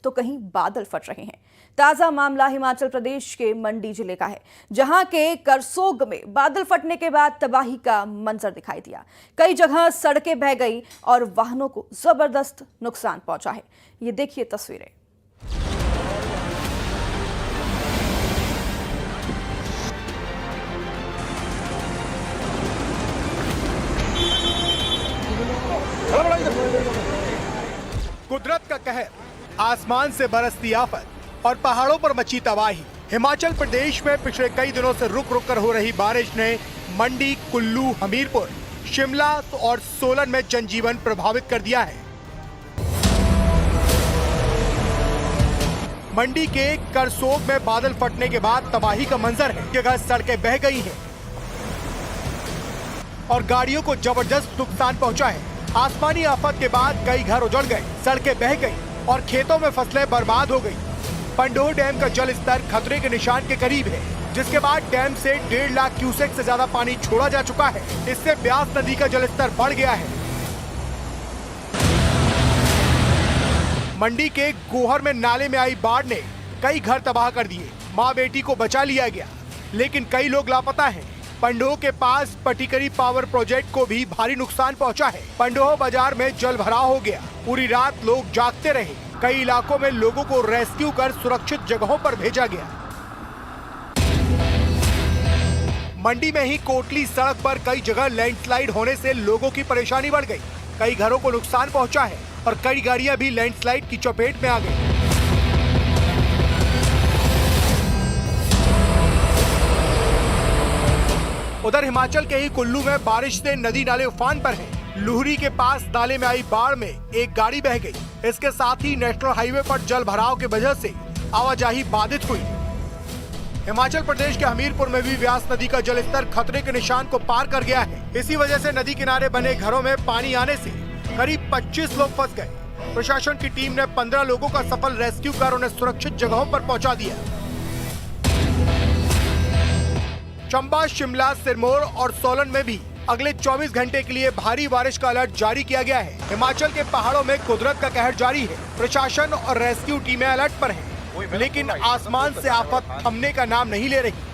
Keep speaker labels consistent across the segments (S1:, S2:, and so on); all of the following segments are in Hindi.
S1: तो कहीं बादल फट रहे हैं। ताजा मामला हिमाचल प्रदेश के मंडी जिले का है, जहां के करसोग में बादल फटने के बाद तबाही का मंजर दिखाई दिया। कई जगह सड़कें बह गई और वाहनों को जबरदस्त नुकसान पहुंचा है। ये देखिए तस्वीरें।
S2: कुदरत का कहर, आसमान से बरसती आफत और पहाड़ों पर मची तबाही। हिमाचल प्रदेश में पिछले कई दिनों से रुक रुक कर हो रही बारिश ने मंडी, कुल्लू, हमीरपुर, शिमला और सोलन में जनजीवन प्रभावित कर दिया है। मंडी के करसोग में बादल फटने के बाद तबाही का मंजर है। जगह सड़कें बह गई हैं और गाड़ियों को जबरदस्त नुकसान पहुंचा है। आसमानी आफत के बाद कई घर उजड़ गए, सड़कें बह गई और खेतों में फसलें बर्बाद हो गई। पंडोह डैम का जल स्तर खतरे के निशान के करीब है, जिसके बाद डैम से 1.5 लाख क्यूसेक से ज्यादा पानी छोड़ा जा चुका है। इससे ब्यास नदी का जलस्तर बढ़ गया है। मंडी के गोहर में नाले में आई बाढ़ ने कई घर तबाह कर दिए। माँ बेटी को बचा लिया गया, लेकिन कई लोग लापता हैं। पंडोह के पास पटिकरी पावर प्रोजेक्ट को भी भारी नुकसान पहुंचा है। पंडोह बाजार में जल भराव हो गया। पूरी रात लोग जागते रहे। कई इलाकों में लोगों को रेस्क्यू कर सुरक्षित जगहों पर भेजा गया। मंडी में ही कोटली सड़क पर कई जगह लैंडस्लाइड होने से लोगों की परेशानी बढ़ गई। कई घरों को नुकसान पहुंचा है और कई गाड़ियां भी लैंडस्लाइड की चपेट में आ गई। उधर हिमाचल के ही कुल्लू में बारिश से नदी नाले उफान पर हैं। लुहरी के पास नाले में आई बाढ़ में एक गाड़ी बह गई। इसके साथ ही नेशनल हाईवे पर जल भराव की वजह से आवाजाही बाधित हुई। हिमाचल प्रदेश के हमीरपुर में भी व्यास नदी का जलस्तर खतरे के निशान को पार कर गया है। इसी वजह से नदी किनारे बने घरों में पानी आने से करीब 25 लोग फंस गए। प्रशासन की टीम ने 15 लोगों का सफल रेस्क्यू कर उन्हें सुरक्षित जगहों पर पहुंचा दिया। चंबा, शिमला, सिरमौर और सोलन में भी अगले 24 घंटे के लिए भारी बारिश का अलर्ट जारी किया गया है। हिमाचल के पहाड़ों में कुदरत का कहर जारी है। प्रशासन और रेस्क्यू टीमें अलर्ट पर हैं, लेकिन आसमान से आफत थमने का नाम नहीं ले रही।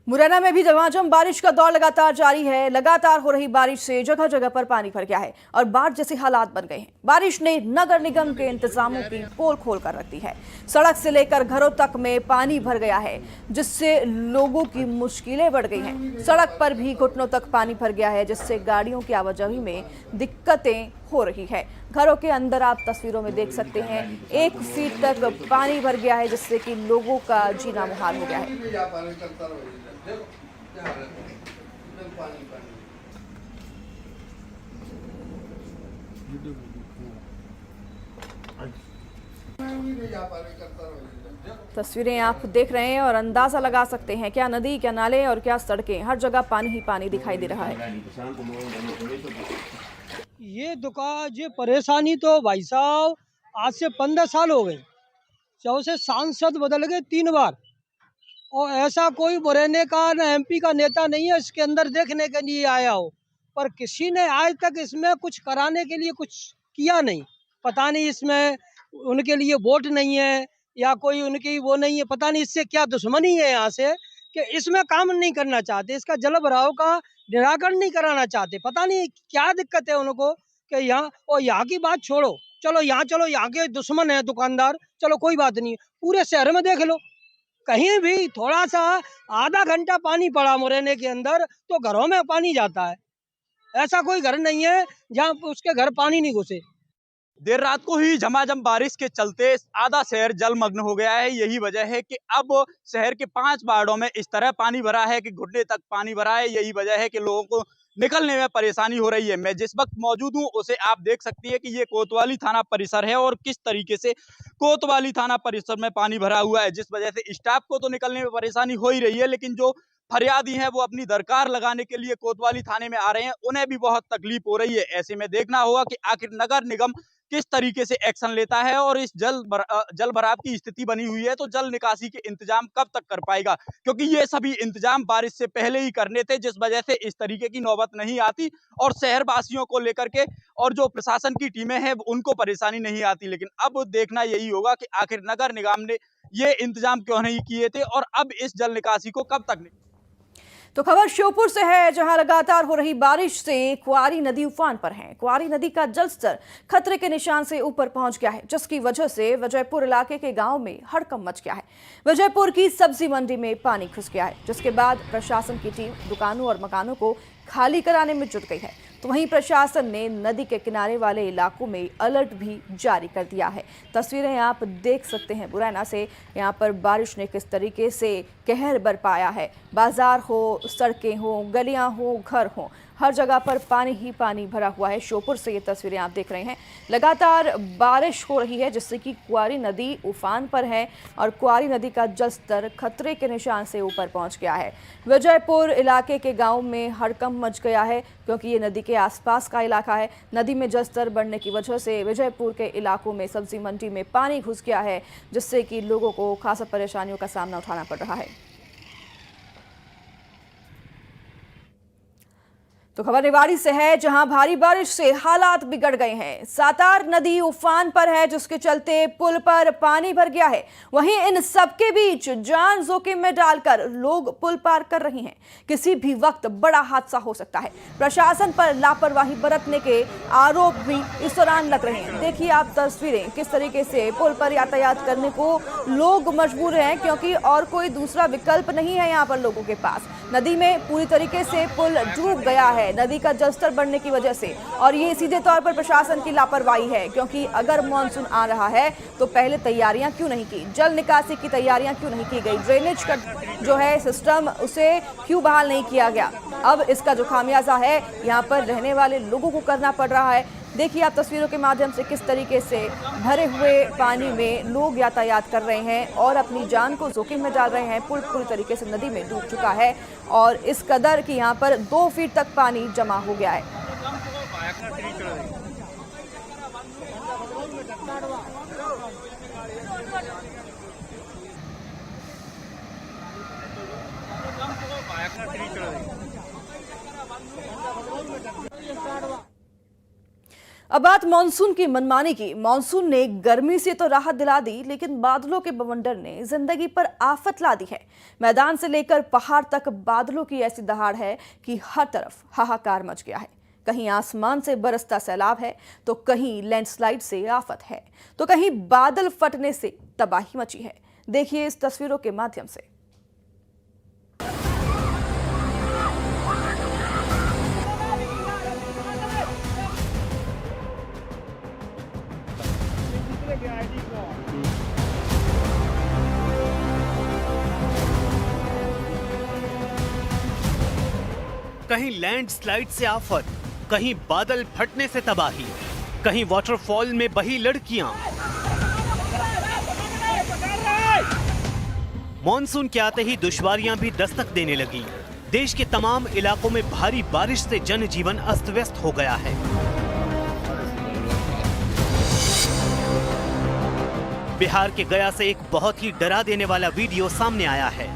S1: मुरैना में भी झमाझम बारिश का दौर लगातार जारी है। लगातार हो रही बारिश से जगह जगह पर पानी भर गया है और बाढ़ जैसे हालात बन गए हैं। बारिश ने नगर निगम के इंतजामों की पोल खोल कर रख दी है। सड़क से लेकर घरों तक में पानी भर गया है, जिससे लोगों की मुश्किलें बढ़ गई हैं। सड़क पर भी घुटनों तक पानी भर गया है, जिससे गाड़ियों की आवाजाही में दिक्कतें हो रही है। घरों के अंदर आप तस्वीरों में देख सकते हैं 1 फीट तक पानी भर गया है, जिससे कि लोगों का जीना मुहाल हो गया है। तस्वीरें आप देख रहे हैं और अंदाजा लगा सकते हैं, क्या नदी, क्या नाले और क्या सड़कें, हर जगह पानी ही पानी दिखाई दे रहा है।
S3: ये परेशानी तो भाई साहब आज से 15 साल हो गए। जब से सांसद बदल गए 3 बार, और ऐसा कोई मुरैना का न एमपी का नेता नहीं है इसके अंदर देखने के लिए आया हो, पर किसी ने आज तक इसमें कुछ कराने के लिए कुछ किया नहीं। पता नहीं इसमें उनके लिए वोट नहीं है या कोई उनकी वो नहीं है, पता नहीं इससे क्या दुश्मनी है यहाँ से कि इसमें काम नहीं करना चाहते, इसका जल भराव का निराकरण नहीं कराना चाहते। पता नहीं क्या दिक्कत है उनको कि यहाँ, और यहाँ की बात छोड़ो, चलो यहाँ के दुश्मन है दुकानदार, चलो कोई बात नहीं, पूरे शहर में देख लो, कहीं भी थोड़ा सा आधा घंटा पानी पड़ा मुरैना के अंदर तो घरों में पानी जाता है। ऐसा कोई घर नहीं है जहाँ उसके घर पानी नहीं घुसे।
S4: देर रात को ही झमाझम बारिश के चलते आधा शहर जलमग्न हो गया है। यही वजह है कि अब शहर के 5 वार्डों में इस तरह पानी भरा है कि घुटने तक पानी भरा है। यही वजह है कि लोगों को निकलने में परेशानी हो रही है। मैं जिस वक्त मौजूद हूं उसे आप देख सकती है कि ये कोतवाली थाना परिसर है और किस तरीके से कोतवाली थाना परिसर में पानी भरा हुआ है, जिस वजह से स्टाफ को तो निकलने में परेशानी हो ही रही है, लेकिन जो फरियादी हैं वो अपनी दरकार लगाने के लिए कोतवाली थाने में आ रहे हैं, उन्हें भी बहुत तकलीफ हो रही है। ऐसे में देखना होगा कि आखिर नगर निगम किस तरीके से एक्शन लेता है और इस जल भराव की स्थिति बनी हुई है तो जल निकासी के इंतजाम कब तक कर पाएगा, क्योंकि ये सभी इंतजाम बारिश से पहले ही करने थे, जिस वजह से इस तरीके की नौबत नहीं आती और शहरवासियों को लेकर के और जो प्रशासन की टीमें हैं उनको परेशानी नहीं आती। लेकिन अब देखना यही होगा कि आखिर नगर निगम ने ये इंतजाम क्यों नहीं किए थे और अब इस जल निकासी को कब तक।
S1: तो खबर श्योपुर से है, जहां लगातार हो रही बारिश से क्वारी नदी उफान पर है। क्वारी नदी का जलस्तर खतरे के निशान से ऊपर पहुंच गया है, जिसकी वजह से विजयपुर इलाके के गांव में हड़कंप मच गया है। विजयपुर की सब्जी मंडी में पानी घुस गया है, जिसके बाद प्रशासन की टीम दुकानों और मकानों को खाली कराने में जुट गई है। तो वहीं प्रशासन ने नदी के किनारे वाले इलाकों में अलर्ट भी जारी कर दिया है। तस्वीरें आप देख सकते हैं मुरैना से, यहाँ पर बारिश ने किस तरीके से कहर बरपाया है। बाजार हो, सड़कें हो, गलियां हो, घर हो, हर जगह पर पानी ही पानी भरा हुआ है। श्योपुर से ये तस्वीरें आप देख रहे हैं। लगातार बारिश हो रही है, जिससे कि क्वारी नदी उफान पर है और क्वारी नदी का जलस्तर खतरे के निशान से ऊपर पहुंच गया है। विजयपुर इलाके के गांव में हड़कंप मच गया है, क्योंकि ये नदी के आसपास का इलाका है। नदी में जलस्तर बढ़ने की वजह से विजयपुर के इलाकों में सब्जी मंडी में पानी घुस गया है, जिससे कि लोगों को खासा परेशानियों का सामना उठाना पड़ रहा है। तो खबर निवाड़ी से है, जहां भारी बारिश से हालात बिगड़ गए हैं। सातार नदी उफान पर है, जिसके चलते पुल पर पानी भर गया है। वहीं इन सबके बीच जान जोखिम में डालकर लोग पुल पार कर रहे हैं। किसी भी वक्त बड़ा हादसा हो सकता है। प्रशासन पर लापरवाही बरतने के आरोप भी इस दौरान लग रहे हैं। देखिए आप तस्वीरें, किस तरीके से पुल पर यातायात करने को लोग मजबूर हैं, क्योंकि और कोई दूसरा विकल्प नहीं है यहाँ पर लोगों के पास। नदी में पूरी तरीके से पुल डूब गया है नदी का जलस्तर बढ़ने की वजह से, और ये सीधे तौर पर प्रशासन की लापरवाही है, क्योंकि अगर मानसून आ रहा है तो पहले तैयारियां क्यों नहीं की, जल निकासी की तैयारियां क्यों नहीं की गई, ड्रेनेज का जो है सिस्टम उसे क्यों बहाल नहीं किया गया। अब इसका जो खामियाजा है यहाँ पर रहने वाले लोगों को करना पड़ रहा है। देखिए आप तस्वीरों के माध्यम से किस तरीके से भरे हुए पानी में लोग यातायात कर रहे हैं और अपनी जान को जोखिम में डाल रहे हैं। पुल पूरी तरीके से नदी में डूब चुका है और इस कदर कि यहाँ पर 2 फीट तक पानी जमा हो गया है। अब बात मानसून की मनमानी की। मानसून ने गर्मी से तो राहत दिला दी, लेकिन बादलों के बवंडर ने जिंदगी पर आफत ला दी है। मैदान से लेकर पहाड़ तक बादलों की ऐसी दहाड़ है कि हर तरफ हाहाकार मच गया है। कहीं आसमान से बरसता सैलाब है, तो कहीं लैंडस्लाइड से आफत है, तो कहीं बादल फटने से तबाही मची है। देखिए इस तस्वीरों के माध्यम से।
S5: कहीं लैंडस्लाइड से आफत, कहीं बादल फटने से तबाही, कहीं वाटरफॉल में बही लड़कियां। मॉनसून के आते ही दुश्वारियां भी दस्तक देने लगी। देश के तमाम इलाकों में भारी बारिश से जनजीवन अस्त व्यस्त हो गया है। बिहार के गया से एक बहुत ही डरा देने वाला वीडियो सामने आया है।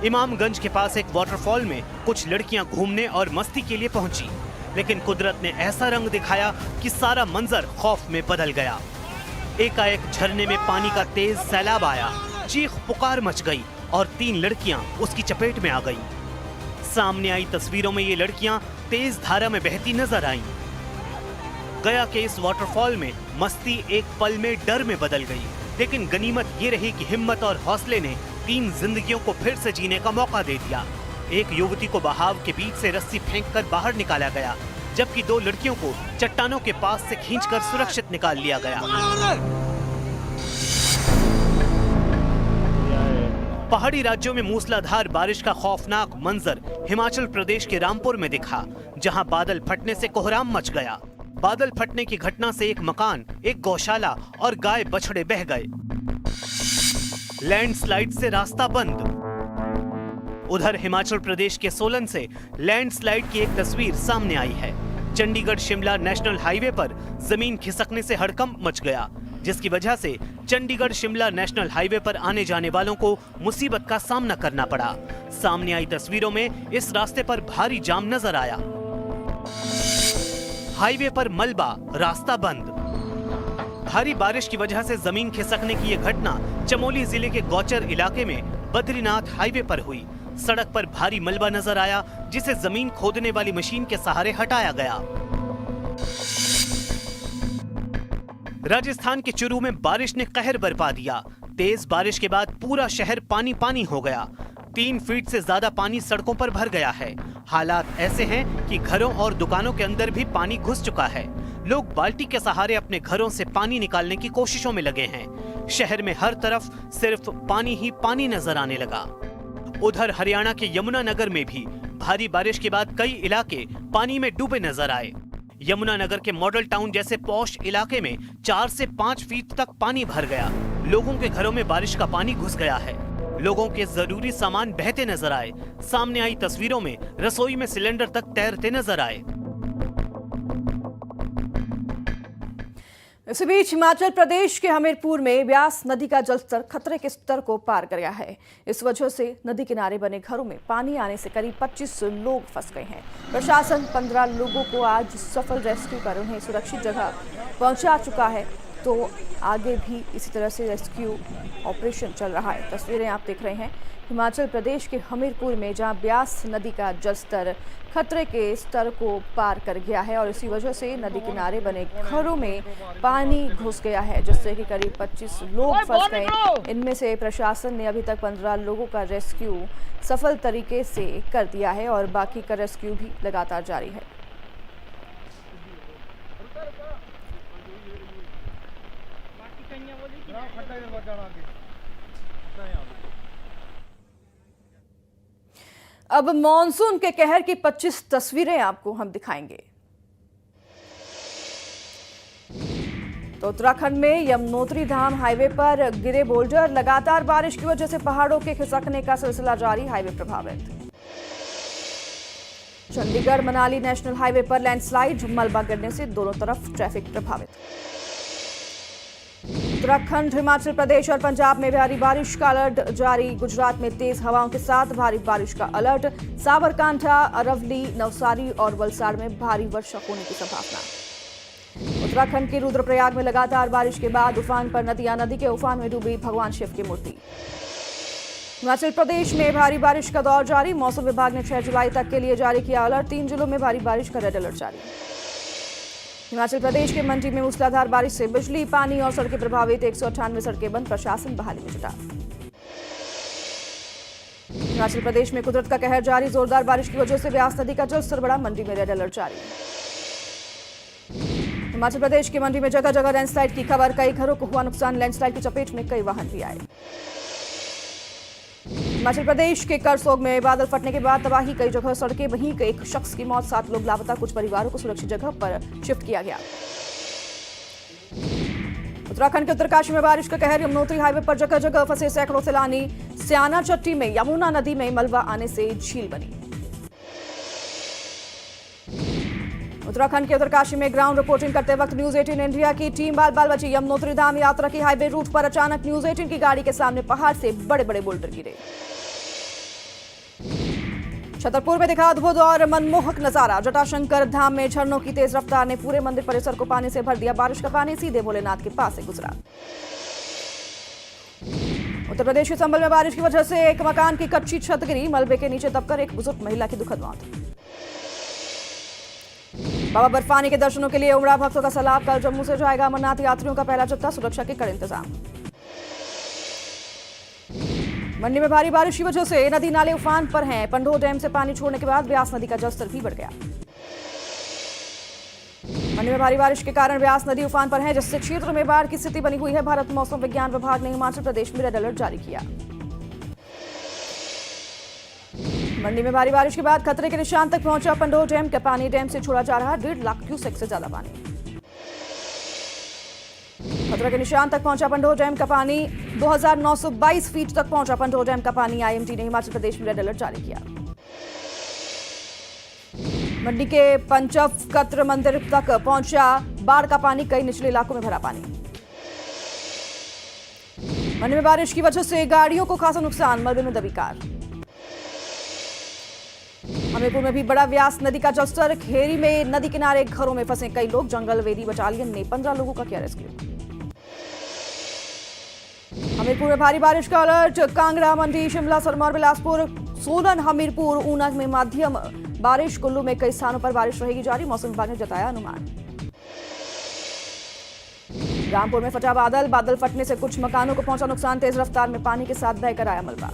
S5: इमामगंज के पास एक वाटरफॉल में कुछ लड़कियां घूमने और मस्ती के लिए पहुंची, लेकिन कुदरत ने ऐसा रंग दिखाया कि सारा मंजर खौफ में बदल गया। एकाएक झरने में पानी का तेज सैलाब आया, चीख पुकार मच गई और 3 लड़कियां उसकी चपेट में आ गईं। सामने आई तस्वीरों में ये लड़कियां तेज धारा में बहती नजर आईं। गया के इस वाटरफॉल में मस्ती एक पल में डर में बदल गई, लेकिन गनीमत ये रही कि हिम्मत और हौसले ने 3 जिंदगियों को फिर से जीने का मौका दे दिया। एक युवती को बहाव के बीच से रस्सी फेंककर बाहर निकाला गया, जबकि 2 लड़कियों को चट्टानों के पास से खींचकर सुरक्षित निकाल लिया गया। पहाड़ी राज्यों में मूसलाधार बारिश का खौफनाक मंजर हिमाचल प्रदेश के रामपुर में दिखा, जहां बादल फटने से कोहराम मच गया। बादल फटने की घटना से एक मकान, एक गौशाला और गाय बछड़े बह गए। लैंडस्लाइड से रास्ता बंद। उधर हिमाचल प्रदेश के सोलन से लैंडस्लाइड की एक तस्वीर सामने आई है। चंडीगढ़ शिमला नेशनल हाईवे पर जमीन खिसकने से हड़कंप मच गया, जिसकी वजह से चंडीगढ़ शिमला नेशनल हाईवे पर आने जाने वालों को मुसीबत का सामना करना पड़ा। सामने आई तस्वीरों में इस रास्ते पर भारी जाम नजर आया। हाईवे पर मलबा, रास्ता बंद। भारी बारिश की वजह से जमीन खिसकने की यह घटना चमोली जिले के गौचर इलाके में बद्रीनाथ हाईवे पर हुई। सड़क पर भारी मलबा नजर आया, जिसे जमीन खोदने वाली मशीन के सहारे हटाया गया। राजस्थान के चुरू में बारिश ने कहर बरपा दिया। तेज बारिश के बाद पूरा शहर पानी पानी हो गया। 3 फीट से ज्यादा पानी सड़कों पर भर गया है। हालात ऐसे हैं कि घरों और दुकानों के अंदर भी पानी घुस चुका है। लोग बाल्टी के सहारे अपने घरों से पानी निकालने की कोशिशों में लगे हैं। शहर में हर तरफ सिर्फ पानी ही पानी नजर आने लगा। उधर हरियाणा के यमुनानगर में भी भारी बारिश के बाद कई इलाके पानी में डूबे नजर आए। यमुनानगर के मॉडल टाउन जैसे पॉश इलाके में 4 से 5 फीट तक पानी भर गया। लोगों के घरों में बारिश का पानी घुस गया है। लोगों के जरूरी सामान बहते नजर आए। सामने आई तस्वीरों में रसोई में सिलेंडर तक तैरते नजर आए।
S1: इसी बीच हिमाचल प्रदेश के हमीरपुर में ब्यास नदी का जलस्तर खतरे के स्तर को पार कर गया है। इस वजह से नदी किनारे बने घरों में पानी आने से करीब 25 लोग फंस गए हैं। प्रशासन 15 लोगों को आज सफल रेस्क्यू कर उन्हें सुरक्षित जगह पहुंचा चुका है, तो आगे भी इसी तरह से रेस्क्यू ऑपरेशन चल रहा है। तस्वीरें आप देख रहे हैं हिमाचल प्रदेश के हमीरपुर में, जहां ब्यास नदी का जलस्तर खतरे के स्तर को पार कर गया है और इसी वजह से नदी किनारे बने घरों में पानी घुस गया है, जिससे कि करीब 25 लोग फंस गए। इनमें से प्रशासन ने अभी तक 15 लोगों का रेस्क्यू सफल तरीके से कर दिया है और बाकी का रेस्क्यू भी लगातार जारी है। अब मॉनसून के कहर की 25 तस्वीरें आपको हम दिखाएंगे। तो उत्तराखंड में यमुनोत्री धाम हाईवे पर गिरे बोल्डर। लगातार बारिश की वजह से पहाड़ों के खिसकने का सिलसिला जारी, हाईवे प्रभावित। चंडीगढ़ मनाली नेशनल हाईवे पर लैंडस्लाइड, मलबा गिरने से दोनों तरफ ट्रैफिक प्रभावित। उत्तराखंड, हिमाचल प्रदेश और पंजाब में भारी बारिश का अलर्ट जारी। गुजरात में तेज हवाओं के साथ भारी बारिश का अलर्ट। साबरकांठा, अरवली, नवसारी और वलसाड़ में भारी वर्षा होने की संभावना। उत्तराखंड के रुद्रप्रयाग में लगातार बारिश के बाद उफान पर नदियां, नदी के उफान में डूबी भगवान शिव की मूर्ति। हिमाचल प्रदेश में भारी बारिश का दौर जारी। मौसम विभाग ने 6 जुलाई तक के लिए जारी किया अलर्ट। 3 जिलों में भारी बारिश का रेड अलर्ट जारी। हिमाचल प्रदेश के मंडी में मूसलाधार बारिश से बिजली, पानी और सड़कें प्रभावित। 198 सड़कें बंद, प्रशासन बहाली में जुटा। हिमाचल प्रदेश में कुदरत का कहर जारी। जोरदार बारिश की वजह से ब्यास नदी का जलस्तर बढ़ा। मंडी में रेड अलर्ट जारी। हिमाचल प्रदेश की मंडी में जगह जगह लैंडस्लाइड की खबर। कई घरों को हुआ नुकसान। लैंडस्लाइड की चपेट में कई वाहन भी आए। हिमाचल प्रदेश के करसोग में बादल फटने के बाद तबाही, कई जगह सड़कें, वहीं एक शख्स की मौत, 7 लोग लापता। कुछ परिवारों को सुरक्षित जगह पर शिफ्ट किया गया। उत्तराखंड के उत्तरकाशी में बारिश का कहर। यमुनोत्री हाईवे पर जगह जगह फंसे सैकड़ों सैलानी। स्याना चट्टी में यमुना नदी में मलबा आने से झील बनी। उत्तराखंड के उत्तरकाशी में ग्राउंड रिपोर्टिंग करते वक्त न्यूज 18 इंडिया की टीम बाल बाल बची। यमुनोत्री धाम यात्रा की हाईवे रूट पर अचानक न्यूज 18 की गाड़ी के सामने पहाड़ से बड़े बड़े बोल्डर गिरे। छतरपुर में दिखा अद्भुत और मनमोहक नजारा। जटाशंकर धाम में झरनों की तेज रफ्तार ने पूरे मंदिर परिसर को पानी से भर दिया। बारिश का पानी सीधे भोलेनाथ के पास से गुजरा। उत्तर प्रदेश के संभल में बारिश की वजह से एक मकान की कच्ची छत गिरी। मलबे के नीचे दबकर एक बुजुर्ग महिला की दुखद मौत। बाबा बर्फानी के दर्शनों के लिए उमड़ा भक्तों का सैलाब। कल जम्मू से जाएगा अमरनाथ यात्रियों का पहला जत्था। सुरक्षा के कड़े इंतजाम। मंडी में भारी बारिश की वजह से नदी नाले उफान पर हैं। पंडोह डैम से पानी छोड़ने के बाद ब्यास नदी का जलस्तर भी बढ़ गया। मंडी में भारी बारिश के कारण ब्यास नदी उफान पर है, जिससे क्षेत्र में बाढ़ की स्थिति बनी हुई है। भारत मौसम विज्ञान विभाग ने हिमाचल प्रदेश में रेड अलर्ट जारी किया। मंडी में भारी बारिश के बाद खतरे के निशान तक पहुंचा पंडोह डैम का पानी। डैम से छोड़ा जा रहा 1.5 लाख क्यूसेक से ज्यादा पानी। खतरे के निशान तक पहुंचा पंडोह डैम का पानी। 2922 फीट तक पहुंचा पंडोह डैम का पानी। आईएमडी ने हिमाचल प्रदेश में रेड अलर्ट जारी किया। मंडी के पंचकत्र मंदिर तक पहुंचा बाढ़ का पानी, कई निचले इलाकों में भरा पानी। मंडी में बारिश की वजह से गाड़ियों को खासा नुकसान, मलबे में दबी कार। हमीरपुर में भी बड़ा व्यास नदी का जलस्तर, खेरी में नदी किनारे घरों में फंसे कई लोग, जंगल वेदी बटालियन ने 15 लोगों का किया रेस्क्यू। हमीरपुर में भारी बारिश का अलर्ट, कांगड़ा, मंडी, शिमला, सिरमौर, बिलासपुर, सोलन, हमीरपुर, ऊना में मध्यम बारिश, कुल्लू में कई स्थानों पर बारिश रहेगी जारी, मौसम विभाग ने जताया अनुमान। रामपुर में फटा बादल, बादल फटने से कुछ मकानों को पहुंचा नुकसान, तेज रफ्तार में पानी के साथ बहकर आया मलबा।